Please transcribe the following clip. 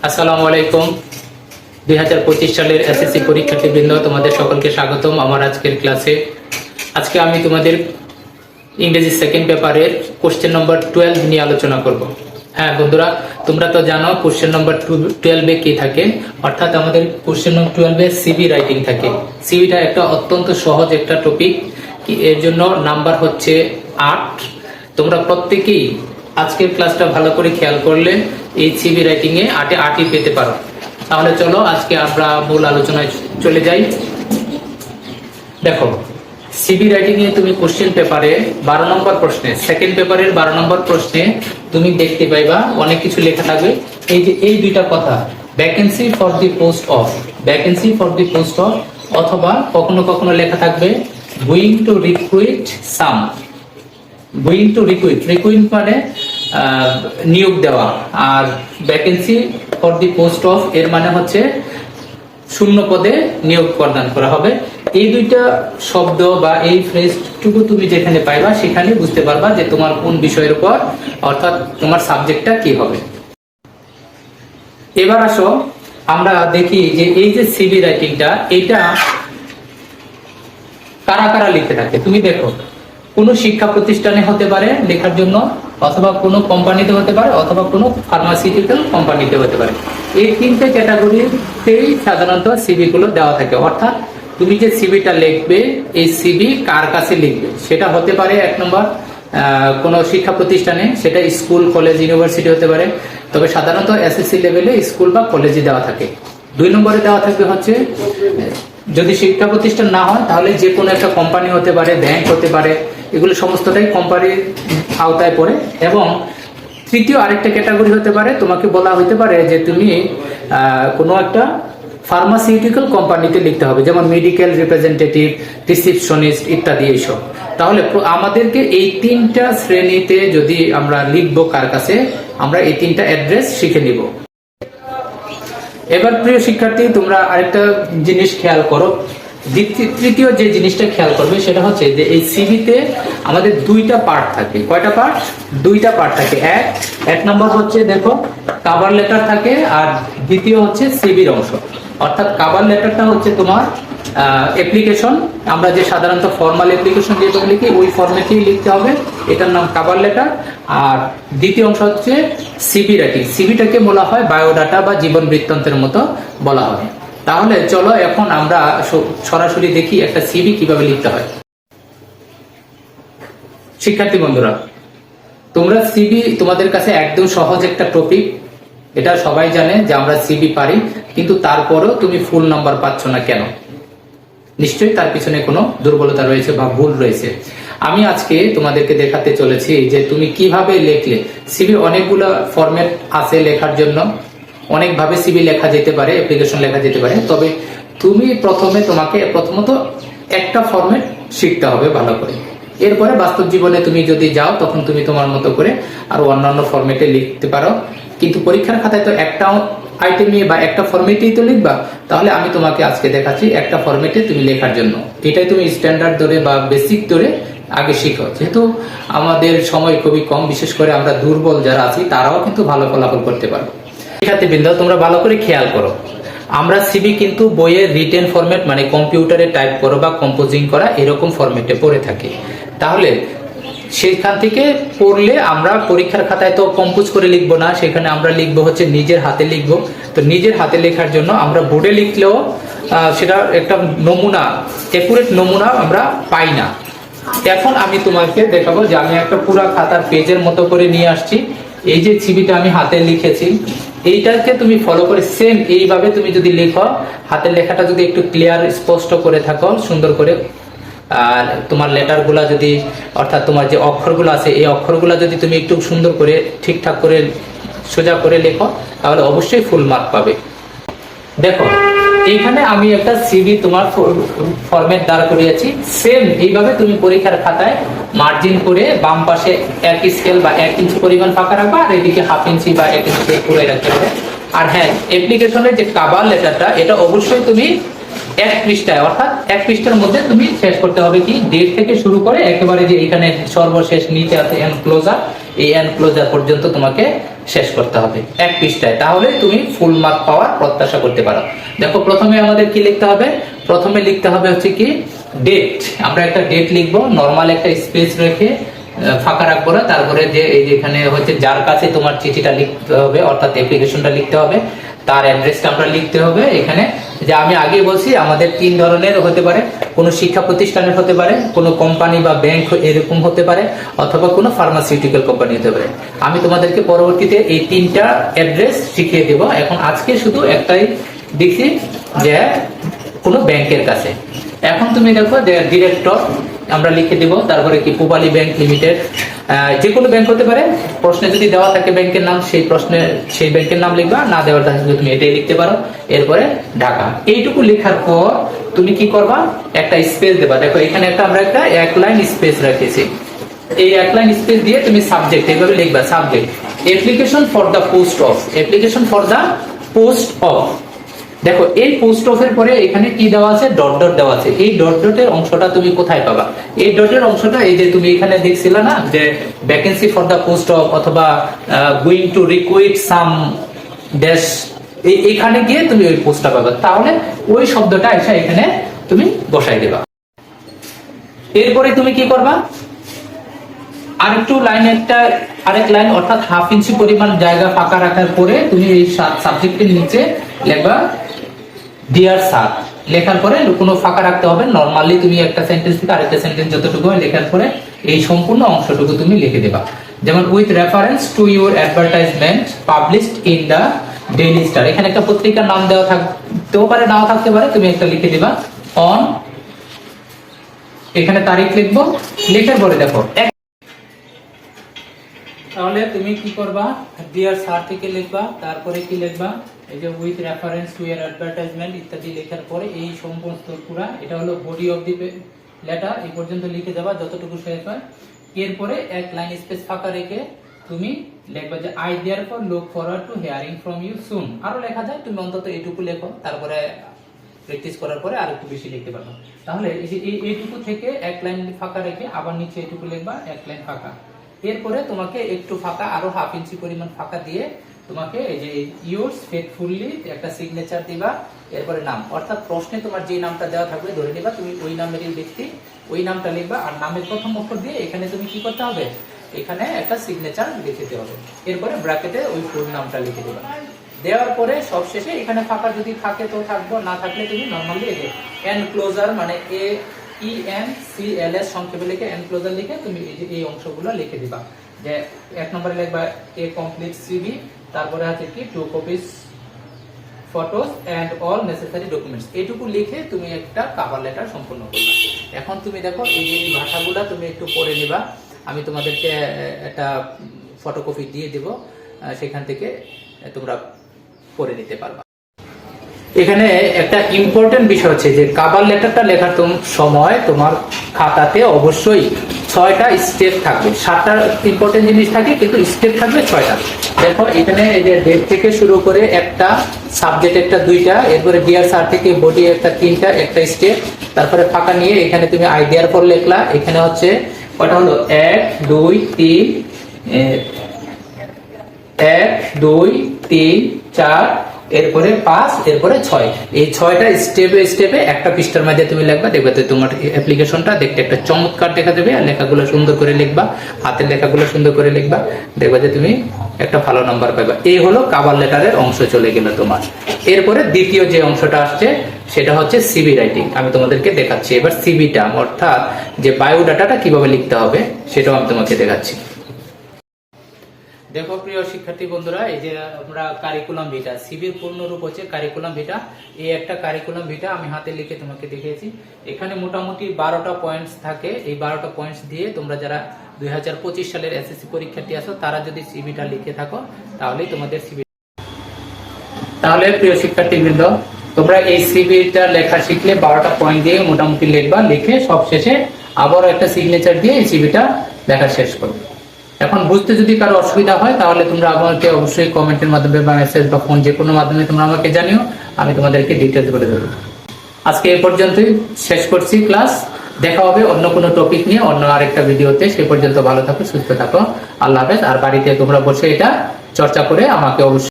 আসসালামু আলাইকুম। 2025 সালের এসএসসি পরীক্ষার্থীবৃন্দ, তোমাদের সকলকে স্বাগতম আমার আজকের ক্লাসে। আজকে আমি তোমাদের ইংরেজি সেকেন্ড পেপারের কোশ্চেন নম্বর 12 নিয়ে আলোচনা করব। হ্যাঁ বন্ধুরা, তোমরা তো জানো কোশ্চেন নম্বর 12 কি থাকে, অর্থাৎ আমাদের কোশ্চেন নম্বর 12 সিভি রাইটিং থাকে। সিভিটা একটা অত্যন্ত সহজ একটা টপিক, এর জন্য নাম্বার হচ্ছে 8। তোমরা প্রত্যেকেই আজকের ক্লাসটা ভালো করে খেয়াল করলে এই সিভি রাইটিং এ 8-এ 8ই পেতে পারো। তাহলে চলো আজকে আমরা মূল আলোচনায় চলে যাই। দেখো, সিভি রাইটিং এ তুমি কোশ্চেন পেপারে 12 নম্বর প্রশ্নে, সেকেন্ড পেপারের 12 নম্বর প্রশ্নে তুমি দেখতে পাইবা অনেক কিছু লেখা থাকবে। এই যে এই দুইটা কথা, vacancy for the post of, vacancy for the post of, অথবা কখনো কখনো লেখা থাকবে going to recruit some. Going to recruit, recruit মানে নিয়োগ দেওয়া, আর vacancy for the post of এর মানে হচ্ছে শূন্য পদে নিয়োগ প্রদান করা হবে। এই দুইটা শব্দ বা এই ফ্রেজটুকু তুমি যেখানে পাইবা সেখানে বুঝতে পারবা যে তোমার কোন বিষয়ের উপর, অর্থাৎ তোমার সাবজেক্টটা কি হবে। এবার আসো আমরা দেখি যে এই যে সিভি রাইটিংটা, এটা কারা কারা লিখে থাকে। তুমি দেখো, কোনো শিক্ষা প্রতিষ্ঠানে হতে পারে লেখার জন্য, অথবা কোনো কোম্পানিতে হতে পারে, অথবা কোনো ফার্মাসিউটিক্যাল কোম্পানিতে হতে পারে। এই তিনটে ক্যাটাগরিতেই সাধারণত সিভি গুলো দেওয়া থাকে। অর্থাৎ তুমি যে সিভিটা লিখবে, এই সিভি কার কাছে লিখবে, সেটা হতে পারে এক নম্বর কোনো শিক্ষা প্রতিষ্ঠানে, সেটা স্কুল, কলেজ, ইউনিভার্সিটি হতে পারে। তবে সাধারণত এসএসসি লেভেলে স্কুল বা কলেজে দেওয়া থাকে। 2 নম্বরে দেওয়া থাকবে হচ্ছে, যদি শিক্ষা প্রতিষ্ঠান না হয় তাহলে যে কোনো একটা কোম্পানি হতে পারে, ব্যাংক হতে পারে, এগুলো সমস্তটাই কোম্পানির আওতায় পড়ে। এবং তৃতীয় আরেকটা ক্যাটাগরি হতে পারে, তোমাকে বলা হতে পারে যে তুমি কোনো একটা ফার্মাসিউটিক্যাল কোম্পানিতে লিখতে হবে, যেমন মেডিকেল রিপ্রেজেন্টেটিভ, রিসিপশনিস্ট ইত্যাদি এইসব। তাহলে আমাদেরকে এই 3টা শ্রেণীতে যদি আমরা লিখবো কার কাছে, আমরা এই 3টা অ্যাড্রেস শিখে নিব। এবার প্রিয় শিক্ষার্থী, তোমরা আরেকটা জিনিস খেয়াল করো। তৃতীয় যে জিনিসটা খেয়াল করবে সেটা হচ্ছে যে এই সিভিতে আমাদের 2টা পার্ট থাকে। কয়টা পার্ট? 2টা পার্ট থাকে। এক নম্বর হচ্ছে দেখো কভার লেটার থাকে, আর দ্বিতীয় হচ্ছে সিভির অংশ। অর্থাৎ কভার লেটারটা হচ্ছে তোমার অ্যাপ্লিকেশন, আমরা যে সাধারণত ফর্মাল অ্যাপ্লিকেশন যেটা লিখি ওই ফরম্যাটেই লিখতে হবে, এটার নাম কভার লেটার। আর দ্বিতীয় অংশ হচ্ছে সিভি রাইটিং। সিভিটাকে বলা হয় বায়োডাটা বা জীবন বৃত্তান্তের মতো বলা হয়। তাহলে চলো এখন আমরা সরাসরি দেখি একটা সিভি কিভাবে লিখতে হয়। শিক্ষার্থী বন্ধুরা, তোমরা সিভি, তোমাদের কাছে একদম সহজ একটা টপিক, এটা সবাই জানে যে আমরা সিভি পারি, কিন্তু তারপরেও তুমি ফুল নাম্বার পাচ্ছ না কেন? নিশ্চয়ই তার পিছনে কোনো দুর্বলতা রয়েছে বা ভুল রয়েছে। আমি আজকে তোমাদেরকে দেখাতে চলেছি যে তুমি কিভাবে লিখলে। সিভি অনেকগুলো ফরম্যাট আছে লেখার জন্য, অনেকভাবে সিভি লেখা যেতে পারে, অ্যাপ্লিকেশন লেখা যেতে পারে। তবে তুমি তোমাকে প্রথমত একটা ফরম্যাট শিখতে হবে ভালো করে। এরপরে বাস্তব জীবনে তুমি যদি যাও তখন তুমি তোমার মতো করে আর অন্যান্য ফরম্যাটে লিখতে পারো। কিন্তু পরীক্ষার খাতায় তো একটা আইটেমে বা একটা ফরম্যাটেই তো লিখবা। তাহলে আমি তোমাকে আজকে দেখাচ্ছি একটা ফরম্যাটে তুমি লেখার জন্য। এটাই তুমি স্ট্যান্ডার্ড ধরে বা বেসিক ধরে আগে শিখো। যেহেতু আমাদের সময় খুবই কম, বিশেষ করে আমরা দুর্বল যারা আছি তারাও কিন্তু ভালো ফলাফল করতে পারবে। শিক্ষার্থীবৃন্দ, তোমরা ভালো করে খেয়াল করো, আমরা সিভি কিন্তু বইয়ের রিটেন ফরম্যাট মানে কম্পিউটারে টাইপ করো বা কম্পোজিং করা এরকম ফরম্যাটে পড়ে থাকি। তাহলে সেখান থেকে পড়লে আমরা পরীক্ষার খাতায় তো কম্পোজ করে লিখবো না, সেখানে আমরা লিখবো হচ্ছে নিজের হাতে লিখবো। তো নিজের হাতে লেখার জন্য আমরা বোর্ডে লিখলেও সেটা একটা নমুনা, একুরেট নমুনা আমরা পাই না। এখন আমি তোমাকে দেখাবো যে আমি একটা পুরো খাতার পেজের মতো করে নিয়ে আসছি। এই যে সিভিটা আমি হাতে লিখেছি, এইটাকে তুমি ফলো করে সেম এইভাবে তুমি যদি লেখো, হাতের লেখাটা যদি একটু ক্লিয়ার স্পষ্ট করে থাকো, সুন্দর করে, আর তোমার লেটার গুলা যদি, অর্থাৎ তোমার যে অক্ষরগুলো আছে এই অক্ষরগুলো যদি তুমি একটু সুন্দর করে ঠিকঠাক করে সোজা করে লেখো, তাহলে অবশ্যই ফুল মার্ক পাবে। দেখো, এইখানে আমি একটা সিভি তোমার ফরম্যাট দাঁড় করিয়েছি। সেম এইভাবে তুমি পরীক্ষার খাতায় মার্জিন করে বাম পাশে 1 স্কেল বা 1 ইঞ্চি পরিমাণ ফাঁকা রাখবা, আর এদিকে 1/2 ইঞ্চি বা 1 ইঞ্চি পুরো রাখতে হবে। আর হ্যাঁ, অ্যাপ্লিকেশনের যে কভার লেটারটা, এটা অবশ্যই তুমি 1 পৃষ্ঠায়, অর্থাৎ 1 পৃষ্ঠার মধ্যে তুমি শেষ করতে হবে। কি, ডেট থেকে শুরু করে একেবারে যে এখানে সর্বশেষ নিচে আছে এনক্লোজার, এই এনক্লোজার পর্যন্ত তোমাকে শেষ করতে হবে এক পৃষ্ঠায়, তাহলে তুমি ফুল মার্ক পাওয়ার প্রত্যাশা করতে পারো। দেখো প্রথমে আমাদের কি লিখতে হবে, প্রথমে লিখতে হবে হচ্ছে কি ডেট। আমরা একটা ডেট লিখবো, নরমাল একটা স্পেস রেখে ফাঁকা রাখবো না, তারপরে যে এই যেখানে হচ্ছে যার কাছে তোমার চিঠিটা লিখতে হবে অর্থাৎ অ্যাপ্লিকেশনটা লিখতে হবে তার অ্যাড্রেসটা আমরা লিখতে হবে এখানে। যে আমি আগে বলছি আমাদের 3 ধরনের হতে পারে, কোনো শিক্ষা প্রতিষ্ঠানের হতে পারে, কোনো কোম্পানি বা ব্যাংক এরকম হতে পারে, অথবা কোনো ফার্মাসিউটিক্যাল কোম্পানি হতে পারে। আমি তোমাদেরকে পরবর্তীতে এই 3টা অ্যাড্রেস শিখিয়ে দেব। এখন আজকে শুধু একটাই দেখছি যে কোনো ব্যাংকের কাছে। এখন তুমি দেখো যে ডিরেক্টর আমরা লিখে দেব, তারপরে কি পূবালী ব্যাংক লিমিটেড, যে কোনো ব্যাংক হতে পারে। প্রশ্নে যদি দেওয়া থাকে ব্যাংকের নাম, সেই প্রশ্নে সেই ব্যাংকের নাম লিখবা, না দেওয়ার থাকলে তুমি এটাই লিখতে পারো। এরপরে ঢাকা, এইটুকু লেখার পর তুমি কি করবা, একটা স্পেস দেবা। দেখো এখানে আমরা একটা 1 লাইন স্পেস রেখেছি, এই 1 লাইন স্পেস দিয়ে তুমি সাবজেক্ট এইভাবে লিখবা, subject application for the post of, application for the post of. দেখো এই পোস্ট অফের পরে এখানে কি দেওয়া আছে, ডট ডট দেওয়া আছে। এই ডট ডটের অংশটা তুমি কোথায় পাবা, এই ডটের অংশটা এই যে তুমি এখানে দেখছিলে না যে vacancy for the post of অথবা going to recruit some dash, এইখানে গিয়ে তুমি ওই পোস্টটা পাবা। তাহলে ওই শব্দটা এসে এখানে তুমি বসাই দেবা। এরপরে তুমি কি করবা, আরেকটু লাইন আরেক লাইন অর্থাৎ 1/2 ইঞ্চি পরিমাণ জায়গা ফাঁকা রাখার পরে তুমি এই সাবজেক্টের নিচে লিখবা ডিয়ার স্যার। লেখার পরে কোনো ফাঁকা রাখতে হবে, নরমালি তুমি একটা সেন্টেন্স থেকে আরেকটা সেন্টেন্স যতটুকু হয় লেখার পরে এই সম্পূর্ণ অংশটুকু তুমি লিখে দেবা। যেমন with reference to your advertisement published in the Daily Star, এখানে একটা পত্রিকার নাম দেওয়া থাকতেও পারে নাও থাকতে পারে, তুমি একটা লিখে দিবা অন, এখানে তারিখ লিখবো। লেখার পরে দেখো তাহলে তুমি কি করবা, ডিয়ার স্যার থেকে লিখবা, তারপরে কি লিখবা, এই যে with reference two year advertisement ইত্যাদি লেখার পরে এই সমস্ত পুরা এটা হলো বডি অফ দি লেটার, এই পর্যন্ত লিখে যাবা যতটুকু শেষ হয়। এরপরে 1 লাইন স্পেস ফাঁকা রেখে তুমি লিখবা যে I therefore look forward to hearing from you soon. আরো লেখা যায়, তুমি অন্তত এইটুকু লেখো, তারপরে প্র্যাকটিস করার পরে আর একটু বেশি লিখতে পারবে। তাহলে এই যে এইটুকু থেকে 1 লাইন ফাঁকা রেখে আবার নিচে এইটুকু লিখবা, 1 লাইন ফাঁকা। এরপরে তোমাকে একটু ফাঁকা আরো 1/2 ইঞ্চি পরিমাণ ফাঁকা দিয়ে তোমাকে এই যে ইউরস ফেথফুলি একটা সিগনেচার দিবা। এরপরে নাম, অর্থাৎ প্রশ্নে তোমার যে নামটা দেওয়া থাকবে ধরে নিবা তুমি ওই নামেরই ব্যক্তি, ওই নামটা লিখবা। আর নামের প্রথম অক্ষর দিয়ে এখানে তুমি কি করতে হবে, এখানে একটা সিগনেচার লিখে দিতে হবে। এরপরে ব্র্যাকেটে ওই ফুল নামটা লিখে দিবা। দেওয়ার পরে সবশেষে এখানে ফাঁকা যদি থাকে তো থাকবো, না থাকলে তুমি নরমালি এই যে এনক্লোজার মানে ENCLS সংক্ষেপে লিখে এনক্লোজার লিখে তুমি এই অংশগুলো লিখে দিবা। যে 1 নম্বরে লিখবা এ কমপ্লিট সিভি, তারপরে আছে কি 2 copies photos and all necessary documents, এইটুকু লিখে তুমি একটা কভার লেটার সম্পূর্ণ করবা। এখন তুমি দেখো এই ভাষাগুলো তুমি একটু পড়ে নিবা, আমি তোমাদেরকে একটা ফটোকপি দিয়ে দেব, সেখান থেকে তোমরা পড়ে নিতে পারবা। এখানে একটা ইম্পর্টেন্ট বিষয় হচ্ছে যে কভার লেটারটা লেখার সময় তোমার খাতাতে অবশ্যই 6টা স্টেপ থাকবে। 7টা ইম্পর্টেন্ট জিনিস থাকে কিন্তু স্টেপ থাকবে 6টা। দেখো এখানে এই যে ডেট থেকে শুরু করে একটা সাবজেক্ট একটা 2টা, এরপরে ডিয়ার স্যার থেকে বডি একটা 3টা একটা স্টেপ, তারপরে ফাঁকা নিয়ে এখানে তুমি আই দেয়ার পর লিখলা। এখানে হচ্ছে কয়টা হলো 1 2 3 1 2 3 4 এরপরে 5 এরপরে 6, এই 6টা স্টেপে স্টেপে একটা পৃষ্ঠার মধ্যে তুমি লিখবা। দেখবে তো তোমার অ্যাপ্লিকেশনটা দেখতে একটা চমৎকার দেখা যাবে। আর লেখাগুলো সুন্দর করে লিখবা, হাতের লেখাগুলো সুন্দর করে লিখবা, দেখবা যে তুমি একটা ভালো নাম্বার পাবে। এই হলো কভার লেটারের অংশ চলে গেল তোমার। এরপরে দ্বিতীয় যে অংশটা আসছে সেটা হচ্ছে সিভি রাইটিং। আমি তোমাদেরকে দেখাচ্ছি এবার সিভিটা, অর্থাৎ যে বায়োডাটাটা কিভাবে লিখতে হবে সেটাও আমি তোমাকে দেখাচ্ছি। দেখো প্রিয় শিক্ষার্থী বন্ধুরা, এই যে আমরা কারিকুলাম ভিটা, সিভির পূর্ণ রূপ হচ্ছে কারিকুলাম ভিটা। এই একটা কারিকুলাম ভিটা আমি হাতে লিখে তোমাকে দেখিয়েছি। এখানে মোটামুটি 12টা পয়েন্টস থাকে। এই 12টা পয়েন্টস দিয়ে তোমরা যারা 2025 সালের এসএসসি পরীক্ষার্থী আছো তারা যদি সিভিটা লিখে থাকো তাহলেই তোমাদের সিভি। তাহলে প্রিয় শিক্ষার্থীবৃন্দ, তোমরা এই সিভিটা লেখা শিখলে 12টা পয়েন্ট দিয়ে মোটামুটি লিখবা, লিখে সবশেষে আবার একটা সিগনেচার দিয়ে এই সিভিটা লেখা শেষ করবে। এখন বুঝতে যদি কারো অসুবিধা হয় তাহলে তোমরা আমাকে অবশ্যই কমেন্টের মাধ্যমে বা মেসেজ বা ফোন যে কোনো মাধ্যমে তোমরা আমাকে জানিও, আমি তোমাদেরকে ডিটেইলস বলে দেবো। আজকে এই পর্যন্তই শেষ করছি ক্লাস। দেখা হবে অন্য কোনো টপিক নিয়ে অন্য আরেকটা ভিডিওতে। সে পর্যন্ত ভালো থাকো, সুস্থ থাকো, আল্লাহ হাফেজ। আর বাড়িতে তোমরা বসে এটা চর্চা করে আমাকে অবশ্যই